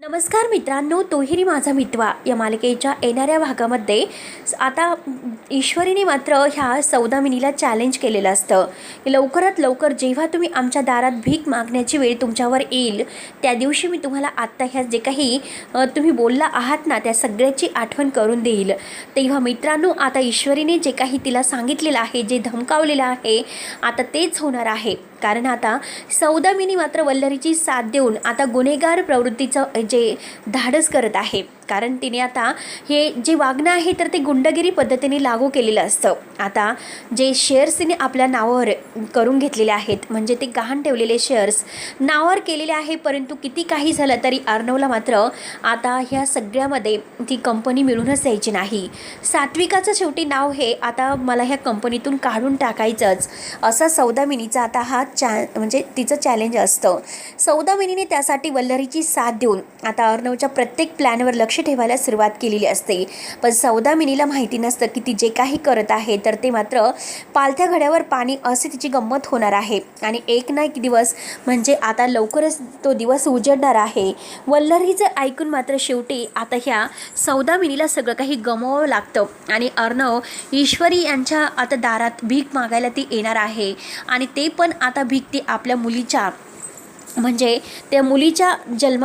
नमस्कार मित्रांनो, तोहिरी माझा मितवा या मालिकेच्या येणाऱ्या भागामध्ये आता ईश्वरीने मात्र ह्या सौदामिनीला चॅलेंज केलेलं असतं की लवकरात लवकर जेव्हा तुम्ही आमच्या दारात भीक मागण्याची वेळ तुमच्यावर येईल त्या दिवशी मी तुम्हाला आत्ता ह्या जे काही तुम्ही बोलला आहात ना त्या सगळ्याची आठवण करून देईल। तेव्हा मित्रांनो, आता ईश्वरीने जे काही तिला सांगितलेलं आहे, जे धमकावलेलं आहे, आता तेच होणार आहे। कारण आता सौदामिनी मात्र वल्लरीची साथ देऊन आता गुन्हेगार प्रवृत्तीचं जे धाडस करत आहे। कारण तिने आता हे जे वागणं आहे तर ते गुंडगिरी पद्धतीने लागू केलेलं असतं। आता जे शेअर्स तिने आपल्या नावावर करून घेतलेले आहेत, म्हणजे ते गहाण ठेवलेले शेअर्स नावावर केलेले आहे, परंतु किती काही झालं तरी अर्णवला मात्र आता ह्या सगळ्यामध्ये ती कंपनी मिळूनच द्यायची नाही। सात्विकाचं शेवटी नाव हे आता मला ह्या कंपनीतून काढून टाकायचंच, असा सौदामिनीचा आता हा म्हणजे तिचं चॅलेंज असतं। सौदामिनीने त्यासाठी वल्लरीची साथ देऊन आता अर्णवच्या प्रत्येक प्लॅनवर लक्ष ठेवायला सुरुवात केलेली असते। पण सौदामिनीला माहिती नसतं की ती जे काही करत आहे तर ते मात्र पालथ्या घड्यावर पाणी असे तिची गंमत होणार आहे। आणि एक ना एक दिवस म्हणजे आता लवकरच तो दिवस उजडणार आहे। वल्लरीचं ऐकून मात्र शेवटी आता ह्या सौदामिनीला सगळं काही गमवावं लागतं आणि अर्णव ईश्वरी यांच्या आता दारात भीक मागायला ती येणार आहे। आणि ते पण आता भीक ती आपल्या मुलीच्या म्हणजे त्या मुलीच्या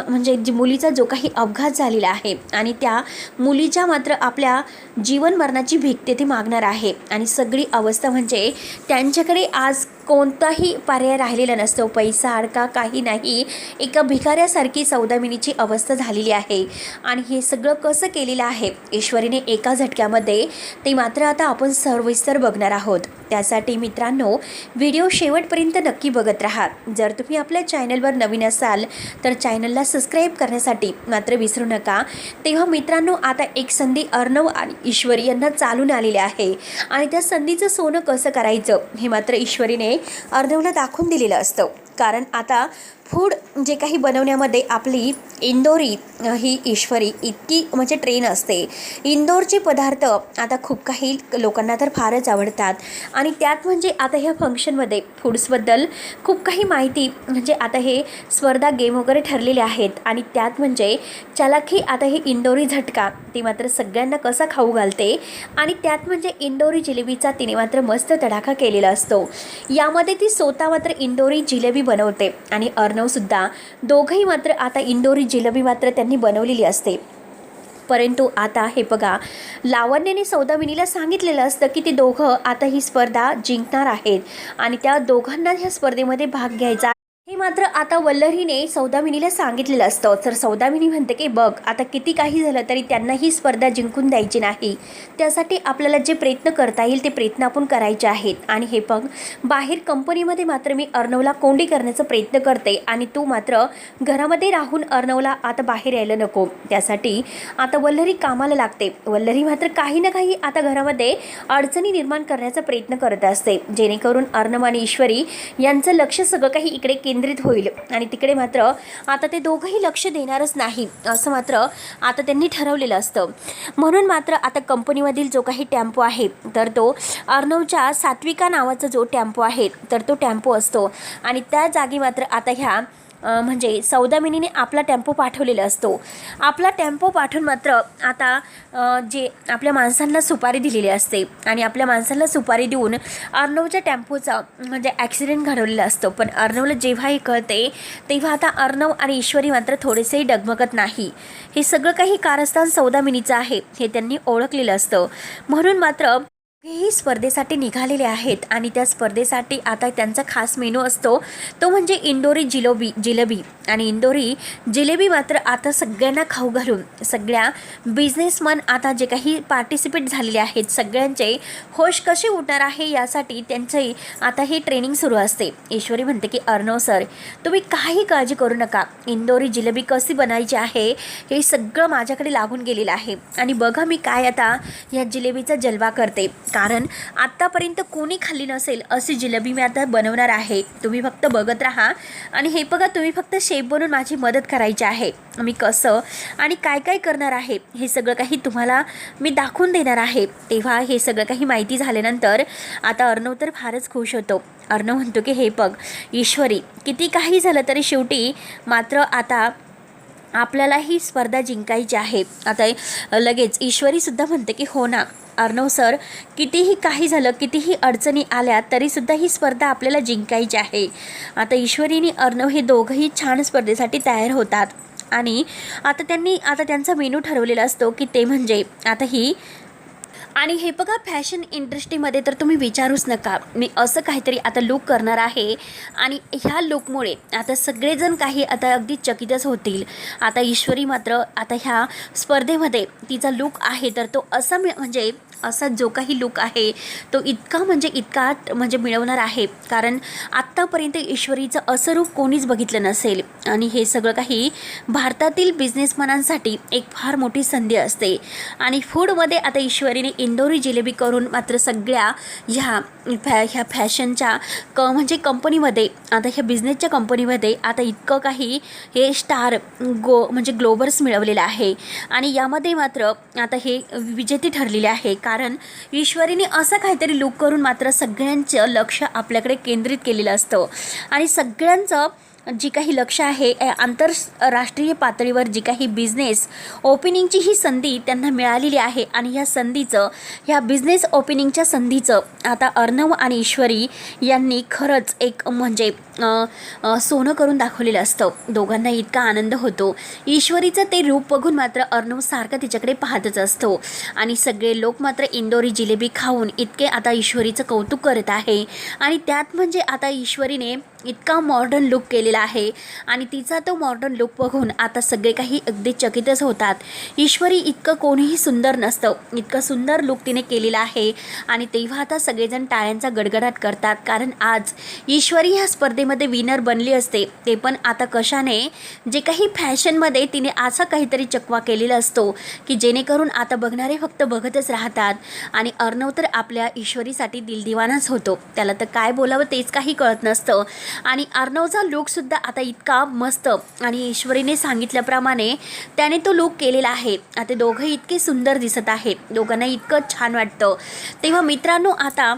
म्हणजे मुलीचा जो काही अपघात झालेला आहे आणि त्या मुलीच्या मात्र आपल्या जीवन मरणाची भीक ते मागणार आहे। आणि सगळी अवस्था म्हणजे त्यांच्याकडे आज कोणताही पर्याय राहिलेला नसतो, पैसा अडका काही नाही, एका भिकाऱ्यासारखी सौदामिनीची अवस्था झालेली आहे। आणि हे सगळं कसं केलेलं आहे ईश्वरीने एका झटक्यामध्ये, ते मात्र आता आपण सविस्तर बघणार आहोत। त्यासाठी मित्रांनो, व्हिडिओ शेवटपर्यंत नक्की बघत राहा। जर तुम्ही आपल्या चॅनलवर नवीन असाल तर चॅनलला सबस्क्राईब करण्यासाठी मात्र विसरू नका। तेव्हा मित्रांनो, आता एक संधी अर्णव आणि ईश्वरी यांना चालून आलेली आहे आणि त्या संधीचं सोनं कसं करायचं हे मात्र ईश्वरीने अर्णवला दाखवून दिलेलं असतं। कारण आता फूड जे काही बनवण्यामध्ये आपली इंदोरी ही ईश्वरी इतकी म्हणजे ट्रेन असते। इंदोरचे पदार्थ आता खूप काही लोकांना तर फारच आवडतात आणि त्यात म्हणजे आता ह्या फंक्शनमध्ये फूड्सबद्दल खूप काही माहिती म्हणजे आता हे स्पर्धा गेम वगैरे ठरलेले आहेत। आणि त्यात म्हणजे चालाखी आता ही इंदोरी झटका ती मात्र सगळ्यांना कसा खाऊ घालते आणि त्यात म्हणजे इंदोरी जिलेबीचा तिने मात्र मस्त तडाखा केलेला असतो। यामध्ये ती स्वतः मात्र इंदोरी जिलेबी बनवते आणि अर्णवसुद्धा, दोघंही मात्र आता इंदोरी जिलेबी मात्र त्यांनी बनवलेली असते। परंतु आता हे बघा, लावण्याने सौदामिनीला सांगितलेलं असतं की ते दोघं आता ही स्पर्धा जिंकणार आहेत आणि त्या दोघांना ह्या स्पर्धेमध्ये भाग घ्यायचा हे मात्र आता वल्लरीने सौदामिनीला सांगितलेलं असतं। तर सौदामिनी म्हणते की बघ, आता किती काही झालं तरी त्यांना ही स्पर्धा जिंकून द्यायची नाही, त्यासाठी आपल्याला जे प्रयत्न करता येईल ते प्रयत्न आपण करायचे आहेत। आणि हे बघ, बाहेर कंपनीमध्ये मात्र मी अर्णवला कोंडी करण्याचा प्रयत्न करते आणि तू मात्र घरामध्ये राहून अर्णवला आता बाहेर यायला नको। त्यासाठी आता वल्लरी कामाला लागते। वल्लरी मात्र काही ना काही आता घरामध्ये अडचणी निर्माण करण्याचा प्रयत्न करत असते, जेणेकरून अर्णव आणि ईश्वरी यांचं लक्ष सगळं काही इकडे केंद्रित होईल आणि तिकडे मात्र आता ते दोघंही लक्ष देणारच नाही, असं मात्र आता त्यांनी ठरवलेलं असतं। म्हणून मात्र आता कंपनीमधील जो काही टेम्पो आहे तर तो अर्णवच्या सात्विका नावाचा जो टेम्पो आहे तर तो टेम्पो असतो आणि त्या जागी मात्र आता ह्या म्हणजे सौदामिनीने आपला टेम्पो पाठवलेला असतो। आपला टेम्पो पाठवून मात्र आता जे आपल्या माणसांना सुपारी दिलेली असते आणि आपल्या माणसांना सुपारी देऊन अर्णवच्या टेम्पोचा म्हणजे ॲक्सिडेंट घडवलेला असतो। पण अर्णवला जेव्हा हे कळते तेव्हा आता अर्णव आणि ईश्वरी मात्र थोडेसेही डगमगत नाही। हे सगळं काही कारस्थान सौदामिनीचं आहे हे त्यांनी ओळखलेलं असतं। म्हणून मात्र हेही स्पर्धेसाठी निघालेले आहेत आणि त्या स्पर्धेसाठी आता त्यांचा खास मेनू असतो तो म्हणजे इंदोरी जिलेबी आणि इंदोरी जिलेबी मात्र आता सगळ्यांना खाऊ घालून सगळ्या बिझनेसमन आता जे काही पार्टिसिपेट झालेले आहेत सगळ्यांचे होश कसे उठणार आहे यासाठी त्यांचे आता हे ट्रेनिंग सुरू असते। ईश्वरी म्हणते की अर्णव सर, तुम्ही काही काळजी करू नका, इंदोरी जिलेबी कशी बनायची आहे हे सगळं माझ्याकडे लागून गेलेलं आहे आणि बघा मी काय आता या जिलेबीचा जलवा करते। कारण आत्तापर्यंत कोणी खाल्ली नसेल अशी जिलेबी मी आता बनवणार आहे, तुम्ही फक्त बघत राहा आणि हे बघा, तुम्ही फक्त शेफ बनून माझी मदत करायची आहे। मी कसं आणि काय काय करणार आहे हे सगळं काही तुम्हाला मी दाखवून देणार आहे। तेव्हा हे सगळं काही माहिती झाल्यानंतर आता अर्णव तर फारच खुश होतो। अर्णव म्हणतो की हे बघ ईश्वरी, किती काही झालं तरी शेवटी मात्र आता आपल्याला ही स्पर्धा जिंकायची आहे. आता लगेच ईश्वरीसुद्धा म्हणते की हो ना अर्णव सर, कितीही काही झालं, कितीही अडचणी आल्या तरीसुद्धा ही स्पर्धा आपल्याला जिंकायची आहे. आता ईश्वरी आणि अर्णव हे दोघंही छान स्पर्धेसाठी तयार होतात आणि आता त्यांचा मेनू ठरवलेला असतो की ते म्हणजे आता ही आणि हे बघा फॅशन इंडस्ट्रीमध्ये तर तुम्ही विचारूच नका. मी असं काहीतरी आता लूक करणार आहे आणि ह्या लूकमुळे आता सगळेजण काही आता अगदी चकितच होतील. आता ईश्वरी मात्र आता ह्या स्पर्धेमध्ये तिचा लूक आहे तर तो असा म्हणजे असा जो काही लूक आहे तो इतका म्हणजे मिळवणार आहे, कारण आत्तापर्यंत ईश्वरीचं असं रूप कोणीच बघितलं नसेल. आणि हे सगळं काही भारतातील बिझनेसमॅनांसाठी एक फार मोठी संधी असते. आणि फूडमध्ये आता ईश्वरीने इंदोरी जिलेबी करून मात्र सगळ्या ह्या फॅशनच्या म्हणजे कंपनीमध्ये आता ह्या बिझनेसच्या कंपनीमध्ये आता इतकं काही हे स्टार म्हणजे ग्लोबर्स मिळवलेलं आहे. आणि यामध्ये मात्र आता हे विजेते ठरलेले आहे, कारण ईश्वरीने असं काहीतरी लूक करून मात्र सगळ्यांचं लक्ष आपल्याकडे केंद्रित केलेलं असतं. आणि सगळ्यांचं जी काही लक्ष आहे आंतरराष्ट्रीय पातळीवर जी काही बिझनेस ओपनिंगची ही संधी त्यांना मिळालेली आहे. आणि ह्या बिझनेस ओपनिंगच्या संधीचं आता अर्णव आणि ईश्वरी यांनी खरंच एक म्हणजे सोनं करून दाखवलेलं असतं. दोघांना इतका आनंद होतो. ईश्वरीचं ते रूप बघून मात्र अर्णव सारखा तिच्याकडे पाहतच असतो. आणि सगळे लोक मात्र इंदोरी जिलेबी खाऊन इतके आता ईश्वरीचं कौतुक करत आहे. आणि त्यात म्हणजे आता ईश्वरीने इतका मॉडर्न लुक केलेला आहे आणि तिचा तो मॉडर्न लुक बघून आता सगळे काही अगदी चकितच होतात. ईश्वरी इतकं कोणीही सुंदर नसतं, इतकं सुंदर लुक तिने केलेला आहे. आणि तेव्हा आता सगळेजण टाळ्यांचा गडगडाट करतात, कारण आज ईश्वरी ह्या स्पर्धेमध्ये विनर बनली असते, ते पण आता कशाने, जे काही फॅशनमध्ये तिने असा काहीतरी चकवा केलेला असतो की जेणेकरून आता बघणारे फक्त बघतच राहतात. आणि अर्णव तर आपल्या ईश्वरीसाठी दिलदिवानाच होतो, त्याला तर काय बोलावं तेच काही कळत नसतं. आणि अर्णवचा लूकसुद्धा आता इतका मस्त आणि ईश्वरीने सांगितल्याप्रमाणे त्याने तो लूक केलेला आहे. आता दोघं इतके सुंदर दिसत आहेत, दोघांना इतकं छान वाटतं. तेव्हा मित्रांनो, आता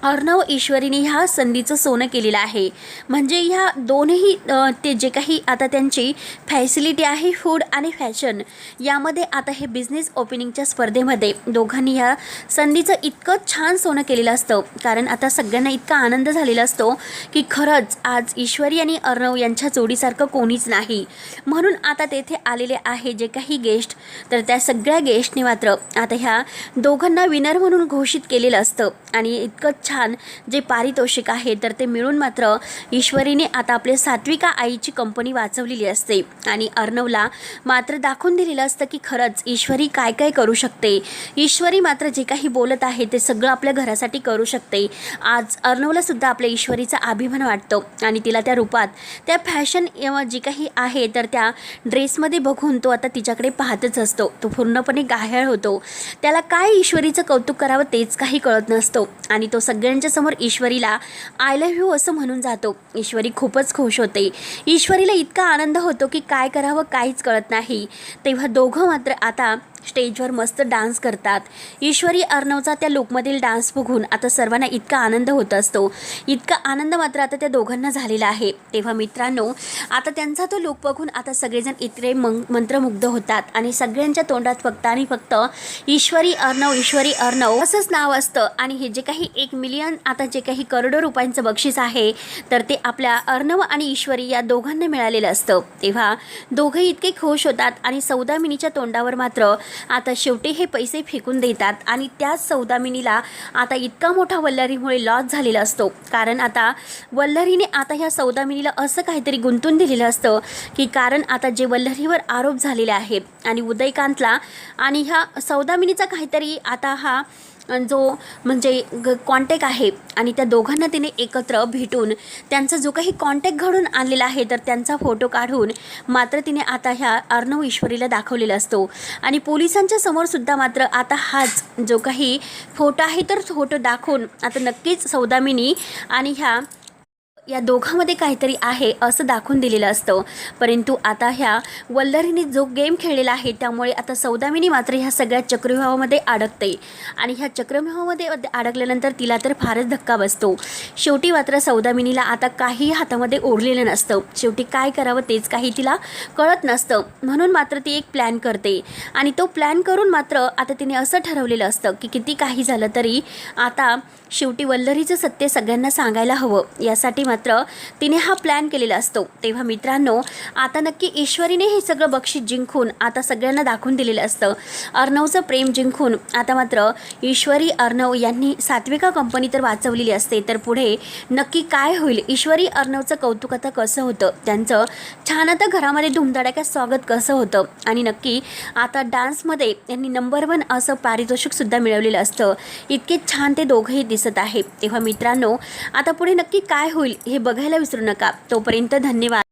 अर्णव ईश्वरीने ह्या संधीचं सोनं केलेलं आहे. म्हणजे ह्या दोन्ही ते जे काही आता त्यांची फॅसिलिटी आहे फूड आणि फॅशन यामध्ये आता हे बिझनेस ओपनिंगच्या स्पर्धेमध्ये दोघांनी ह्या संधीचं इतकं छान सोनं केलेलं असतं, कारण आता सगळ्यांना इतका आनंद झालेला असतो की खरंच आज ईश्वरी आणि अर्णव यांच्या जोडीसारखं कोणीच नाही. म्हणून आता तेथे आलेले आहे जे काही गेस्ट, तर त्या सगळ्या गेस्टने मात्र आता ह्या दोघांना विनर म्हणून घोषित केलेलं असतं. आणि इतकं छान जे पारितोषिक आहे तर ते मिळून मात्र ईश्वरीने आता आपल्या सात्विका आईची कंपनी वाचवलेली असते. आणि अर्णवला मात्र दाखवून दिलेलं असतं की खरंच ईश्वरी काय काय करू शकते. ईश्वरी मात्र जे काही बोलत आहे ते सगळं आपल्या घरासाठी करू शकते. आज अर्णवला सुद्धा आपल्या ईश्वरीचा अभिमान वाटतो आणि तिला त्या रूपात त्या फॅशन जी काही आहे तर त्या ड्रेसमध्ये बघून तो आता तिच्याकडे पाहतच असतो. तो पूर्णपणे गाह्याळ होतो. त्याला काय ईश्वरीचं कौतुक करावं तेच काही कळत नसतो. आणि तो सगळ्यांच्या समोर ईश्वरीला आय लव्ह यू असं म्हणून जातो. ईश्वरी खूपच खुश होते. ईश्वरीला इतका आनंद होतो की काय करावं काहीच कळत नाही. तेव्हा दोघं मात्र आता स्टेजवर मस्त डान्स करतात. ईश्वरी अर्णवचा त्या लुकमधील डान्स बघून आता सर्वांना इतका आनंद होत असतो. इतका आनंद मात्र आता त्या दोघांना झालेला आहे. तेव्हा मित्रांनो, आता त्यांचा तो लुक बघून आता सगळेजण इतके मंत्रमुग्ध होतात आणि सगळ्यांच्या तोंडात फक्त आणि फक्त ईश्वरी अर्णव असंच नाव असतं. आणि हे जे काही 1 मिलियन आता जे काही करोडो रुपयांचं बक्षीस आहे तर ते आपल्या अर्णव आणि ईश्वरी या दोघांना मिळालेलं असतं. तेव्हा दोघंही इतके खुश होतात आणि सौदामिनीच्या तोंडावर मात्र आता शेवटी हे पैसे फेकून देतात. आणि त्याच सौदामिनीला आता इतका मोठा वल्लरीमुळे लॉस झालेला असतो, कारण आता वल्लरीने आता ह्या सौदामिनीला असं काहीतरी गुंतून दिलेलं असतं की कारण आता जे वल्लरीवर आरोप झालेले आहेत आणि उदयकांतला आणि ह्या सौदामिनीचा काहीतरी आता हा जो म्हणजे कॉन्टॅक्ट आहे आणि त्या दोघांना तिने एकत्र भेटून त्यांचा जो काही कॉन्टॅक्ट घडून आणलेला आहे तर त्यांचा फोटो काढून मात्र तिने आता ह्या अर्णव ईश्वरीला दाखवलेला असतो. आणि पोलिसांच्या समोरसुद्धा मात्र आता हाच जो काही फोटो आहे तर फोटो दाखवून आता नक्कीच सौदामिनी आणि ह्या या दोघांमध्ये काहीतरी आहे असं दाखवून दिलेलं असतं. परंतु आता ह्या वल्लरीने जो गेम खेळलेला आहे त्यामुळे आता सौदामिनी मात्र ह्या सगळ्या चक्रव्यूहामध्ये अडकते आणि ह्या चक्रव्यूहामध्ये अडकल्यानंतर तिला तर फारच धक्का बसतो. शेवटी मात्र सौदामिनीला आता काही हातामध्ये ओढलेलं नसतं. शेवटी काय करावं तेच काही तिला कळत नसतं. म्हणून मात्र ती एक प्लॅन करते आणि तो प्लॅन करून मात्र आता तिने असं ठरवलेलं असतं की किती काही झालं तरी आता शेवटी वल्लरीचं सत्य सगळ्यांना सांगायला हवं. यासाठी मात्र तिने हा प्लॅन केलेला असतो. तेव्हा मित्रांनो, आता नक्की ईश्वरीने हे सगळं बक्षीस जिंकून आता सगळ्यांना दाखवून दिलेलं असतं. अर्णवचं प्रेम जिंकून आता मात्र ईश्वरी अर्णव यांनी सात्विका कंपनी तर वाचवलेली असते. तर पुढे नक्की काय होईल, ईश्वरी अर्णवचं कौतुक आता कसं होतं, त्यांचं छान आता घरामध्ये धुमधडाक्यात स्वागत कसं होतं आणि नक्की आता डान्समध्ये यांनी नंबर 1 असं पारितोषिकसुद्धा मिळवलेलं असतं. इतके छान ते दोघंही दिसत आहे. तेव्हा मित्रांनो, आता पुढे नक्की काय होईल हे बघायला विसरू नका. तोपर्यंत धन्यवाद.